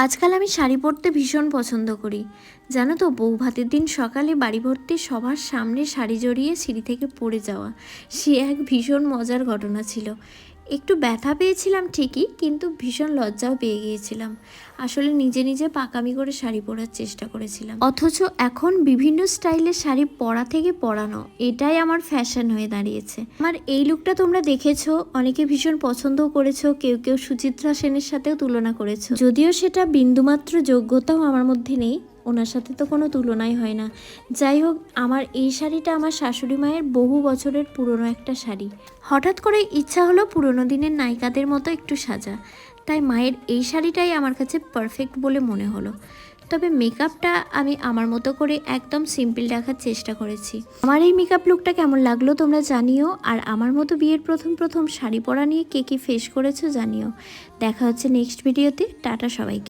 আজকাল আমি শাড়ি পরতে ভীষণ পছন্দ করি। জানো তো, বৌভাতের দিন সকালে বাড়ি ভর্তি সবার সামনে শাড়ি জড়িয়ে সিঁড়ি থেকে পড়ে যাওয়া, সে এক ভীষণ মজার ঘটনা ছিল। একটু ব্যথা পেয়েছিলাম ঠিকই, কিন্তু ভীষণ লজ্জাও পেয়ে গিয়েছিলাম। আসলে নিজে নিজে পাকামি করে শাড়ি পরার চেষ্টা করেছিলাম, অথচ এখন বিভিন্ন স্টাইলের শাড়ি পরা থেকে পরানো, এটাই আমার ফ্যাশন হয়ে দাঁড়িয়েছে। আমার এই লুকটা তোমরা দেখেছো, অনেকে ভীষণ পছন্দও করেছো, কেউ কেউ সুচিত্রা সেনের সাথেও তুলনা করেছো। যদিও সেটা বিন্দুমাত্র যোগ্যতাও আমার মধ্যে নেই, ওনার সাথে তো কোনো তুলনাই হয় না। যাই হোক, আমার এই শাড়িটা আমার শাশুড়ি মায়ের বহু বছরের পুরনো একটা শাড়ি। হঠাৎ করে ইচ্ছা হলো পুরনো দিনের নায়িকাদের মতো একটু সাজা, তাই মায়ের এই শাড়িটাই আমার কাছে পারফেক্ট বলে মনে হলো। তবে মেকআপটা আমি আমার মতো করে একদম সিম্পল রাখার চেষ্টা করেছি। আমার এই মেকআপ লুকটা কেমন লাগলো তোমরা জানিও, আর আমার মতো বিয়ের প্রথম প্রথম শাড়ি পরা নিয়ে কে কী ফেস করেছো জানিও। দেখা হচ্ছে নেক্সট ভিডিওতে। টাটা সবাইকে।